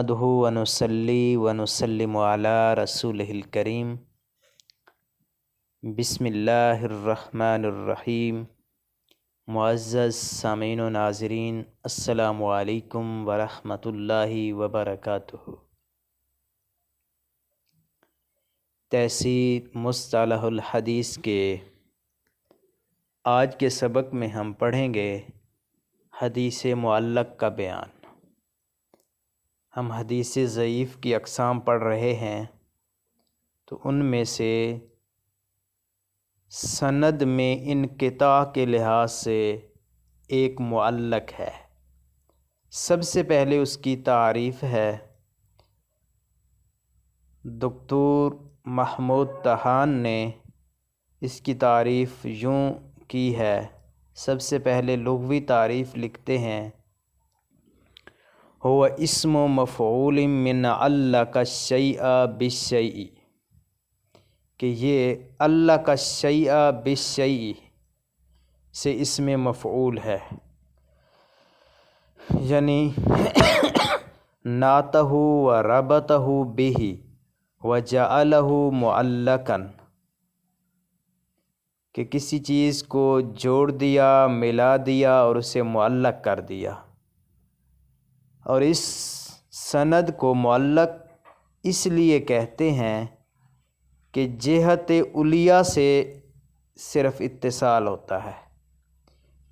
نحمده ونصلي ونسلم على رسوله الكريم بسم اللہ الرحمن الرحیم۔ معزز سامعین و ناظرین، السلام علیکم ورحمۃ اللہ وبرکاتہ۔ تحصیل مصطلح الحدیث کے آج کے سبق میں ہم پڑھیں گے حدیث معلق کا بیان۔ ہم حدیث ضعیف کی اقسام پڑھ رہے ہیں، تو ان میں سے سند میں انقطاع کے لحاظ سے ایک معلق ہے۔ سب سے پہلے اس کی تعریف ہے۔ دکتور محمود طحان نے اس کی تعریف یوں کی ہے۔ سب سے پہلے لغوی تعریف لکھتے ہیں: هو اسم مفعول من علق الشیء بالشیء، کہ یہ علق الشیء بالشیء سے اسم مفعول ہے، یعنی نعتہ و ربطہ بہ وجعلہ معلقا، کہ کسی چیز کو جوڑ دیا، ملا دیا اور اسے معلق کر دیا۔ اور اس سند کو معلق اس لیے کہتے ہیں کہ جہت علیہ سے صرف اتصال ہوتا ہے۔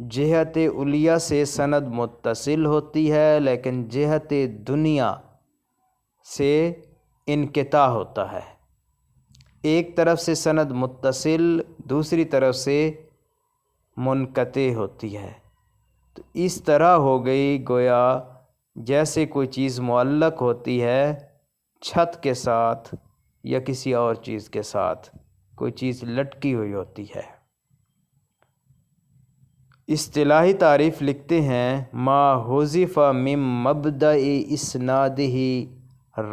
جہت علیہ سے سند متصل ہوتی ہے، لیکن جہت دنیا سے انقطاع ہوتا ہے۔ ایک طرف سے سند متصل، دوسری طرف سے منقطع ہوتی ہے۔ تو اس طرح ہو گئی گویا جیسے کوئی چیز معلق ہوتی ہے چھت کے ساتھ یا کسی اور چیز کے ساتھ، کوئی چیز لٹکی ہوئی ہوتی ہے۔ اصطلاحی تعریف لکھتے ہیں: ما حذف من مبدأ اسنادہ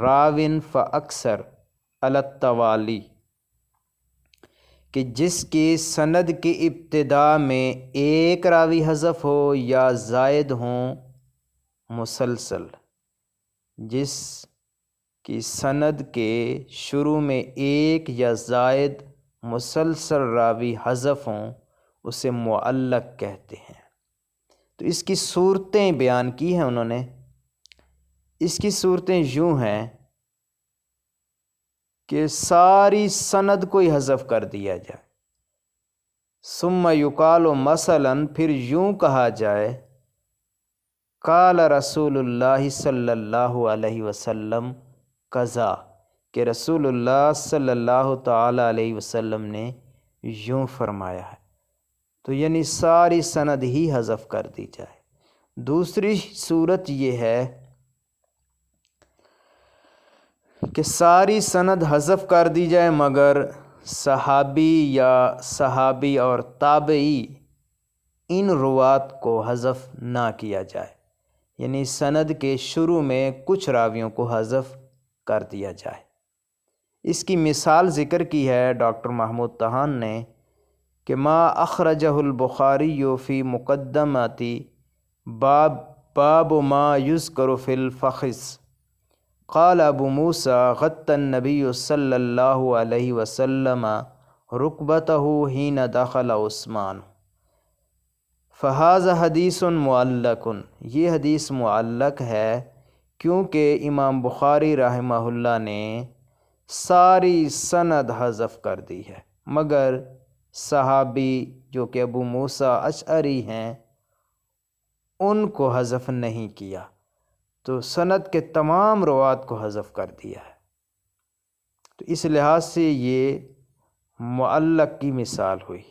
راو فاکثر علی التوالی، کہ جس کی سند کی ابتدا میں ایک راوی حذف ہو یا زائد ہوں مسلسل۔ جس کی سند کے شروع میں ایک یا زائد مسلسل راوی حذف ہوں اسے معلق کہتے ہیں۔ تو اس کی صورتیں بیان کی ہیں انہوں نے۔ اس کی صورتیں یوں ہیں کہ ساری سند کو ہی حذف کر دیا جائے، ثم یقال مثلاً، پھر یوں کہا جائے: قال رسول اللہ صلی اللہ علیہ وسلم قضا، کہ رسول اللہ صلی اللہ تعالی علیہ وسلم نے یوں فرمایا ہے۔ تو یعنی ساری سند ہی حذف کر دی جائے۔ دوسری صورت یہ ہے کہ ساری سند حذف کر دی جائے مگر صحابی یا صحابی اور تابعی ان روات کو حذف نہ کیا جائے، یعنی سند کے شروع میں کچھ راویوں کو حذف کر دیا جائے۔ اس کی مثال ذکر کی ہے ڈاکٹر محمود طحان نے کہ ما اخرجہ البخاری فی مقدمۃ باب ما یذکر فی الفخذ، قال ابو موسیٰ غطى النبی صلی اللہ علیہ وسلم رکبتہ حین دخل عثمان، فہذا حدیث معلق، یہ حدیث معلق ہے کیونکہ امام بخاری رحمہ اللہ نے ساری سند حذف کر دی ہے مگر صحابی جو کہ ابو موسیٰ اشعری ہیں ان کو حذف نہیں کیا، تو سند کے تمام روات کو حذف کر دیا ہے۔ تو اس لحاظ سے یہ معلق کی مثال ہوئی۔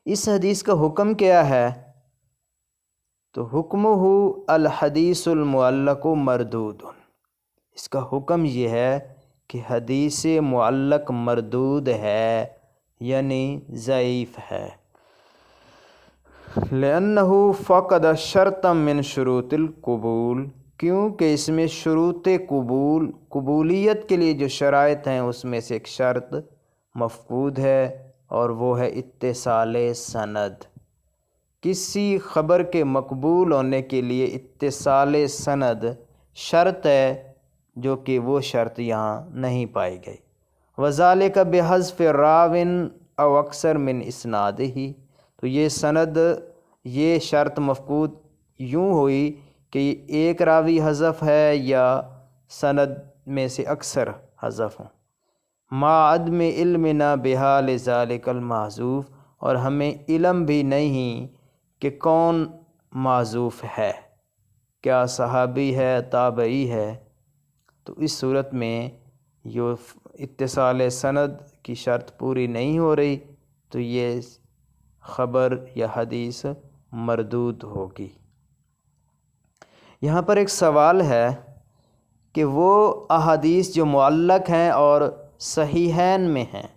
اس حدیث کا حکم کیا ہے؟ تو حکمہ الحدیث المعلق مردود، اس کا حکم یہ ہے کہ حدیث معلق مردود ہے، یعنی ضعیف ہے۔ لأنہ فقد شرطا من شروط القبول، کیونکہ اس میں شروط قبولیت کے لیے جو شرائط ہیں اس میں سے ایک شرط مفقود ہے، اور وہ ہے اتصال سند۔ کسی خبر کے مقبول ہونے کے لیے اتصال سند شرط ہے جو کہ وہ شرط یہاں نہیں پائی گئی۔ وذالک بحذف راوٍ او اکثر من اسنادہ، تو یہ سند، یہ شرط مفقود یوں ہوئی کہ ایک راوی حذف ہے یا سند میں سے اکثر حذف ہوں۔ ما عدم علمنا بحال ذالک المحذوف، اور ہمیں علم بھی نہیں کہ کون معذوف ہے، کیا صحابی ہے تابعی ہے۔ تو اس صورت میں یہ اتصال سند کی شرط پوری نہیں ہو رہی، تو یہ خبر یا حدیث مردود ہوگی۔ یہاں پر ایک سوال ہے کہ وہ احادیث جو معلق ہیں اور صحیحین میں ہیں،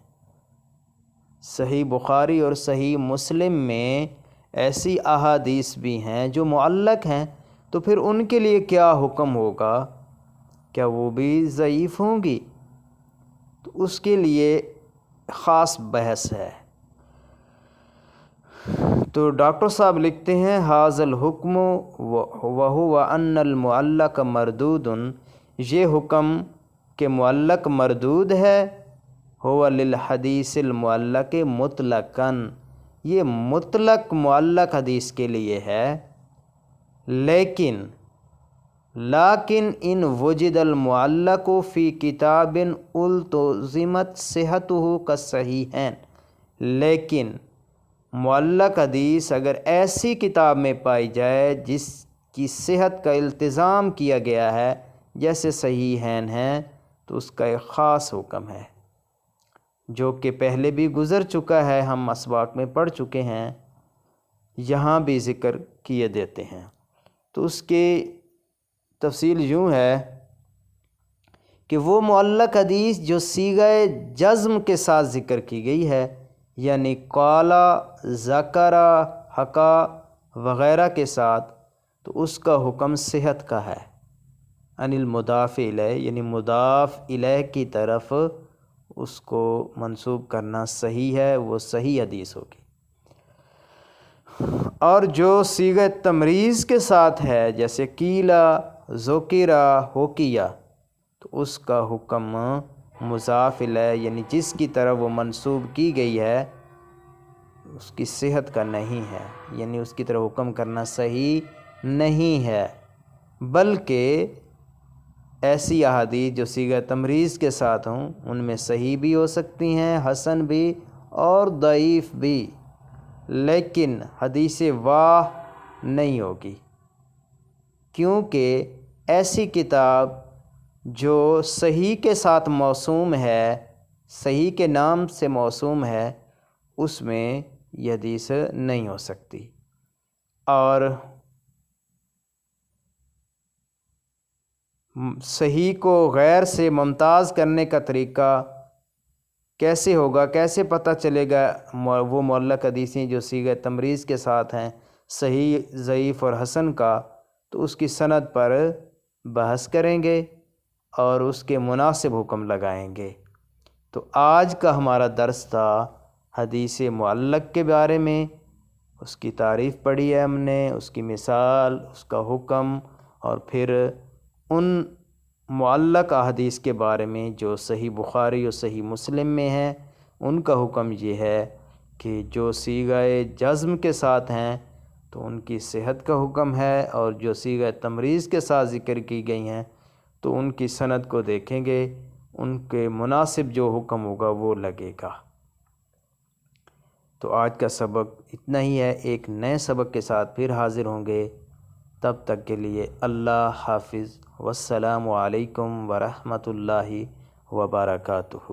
صحیح بخاری اور صحیح مسلم میں ایسی احادیث بھی ہیں جو معلق ہیں، تو پھر ان کے لیے کیا حکم ہوگا؟ کیا وہ بھی ضعیف ہوں گی؟ تو اس کے لیے خاص بحث ہے۔ تو ڈاکٹر صاحب لکھتے ہیں ھذا الحکم وہو ان المعلق مردود، یہ حکم کہ معلق مردود ہے، ہو للحدیث المعلق مطلقاً، یہ مطلق معلق حدیث کے لیے ہے، لیکن ان وجد المعلق فی کتاب التزمت صحتہ کالصحیحین، لیکن معلق حدیث اگر ایسی کتاب میں پائی جائے جس کی صحت کا التزام کیا گیا ہے جیسے صحیحین ہیں، تو اس کا ایک خاص حکم ہے جو کہ پہلے بھی گزر چکا ہے، ہم مسواک میں پڑھ چکے ہیں، یہاں بھی ذکر کیے دیتے ہیں۔ تو اس کی تفصیل یوں ہے کہ وہ معلق حدیث جو صیغہ جزم کے ساتھ ذکر کی گئی ہے، یعنی قالا، ذکرا، حکا وغیرہ کے ساتھ، تو اس کا حکم صحت کا ہے۔ عن المضاف الیہ، یعنی مضاف الیہ کی طرف اس کو منسوب کرنا صحیح ہے، وہ صحیح حدیث ہوگی۔ اور جو صیغہ تمریز کے ساتھ ہے جیسے قیلا، ذکرا، حکیا، تو اس کا حکم مضاف الیہ، یعنی جس کی طرف وہ منسوب کی گئی ہے اس کی صحت کا نہیں ہے، یعنی اس کی طرف حکم کرنا صحیح نہیں ہے، بلکہ ایسی احادیث جو صیغہ تمریز کے ساتھ ہوں ان میں صحیح بھی ہو سکتی ہیں، حسن بھی اور ضعیف بھی، لیکن حدیث واہ نہیں ہوگی، کیونکہ ایسی کتاب جو صحیح کے ساتھ موسوم ہے، صحیح کے نام سے موسوم ہے، اس میں یہ حدیث نہیں ہو سکتی۔ اور صحیح کو غیر سے ممتاز کرنے کا طریقہ کیسے ہوگا، کیسے پتہ چلے گا وہ معلق حدیثیں جو صیغہ تمریز کے ساتھ ہیں، صحیح، ضعیف اور حسن کا؟ تو اس کی سند پر بحث کریں گے اور اس کے مناسب حکم لگائیں گے۔ تو آج کا ہمارا درس تھا حدیث معلق کے بارے میں، اس کی تعریف پڑھی ہے ہم نے، اس کی مثال، اس کا حکم، اور پھر ان معلق احادیث کے بارے میں جو صحیح بخاری اور صحیح مسلم میں ہیں، ان کا حکم یہ ہے کہ جو صیغہ جزم کے ساتھ ہیں تو ان کی صحت کا حکم ہے، اور جو صیغہ تمریز کے ساتھ ذکر کی گئی ہیں تو ان کی سند کو دیکھیں گے، ان کے مناسب جو حکم ہوگا وہ لگے گا۔ تو آج کا سبق اتنا ہی ہے، ایک نئے سبق کے ساتھ پھر حاضر ہوں گے، تب تک کے لیے اللہ حافظ، والسلام علیکم ورحمۃ اللہ وبرکاتہ۔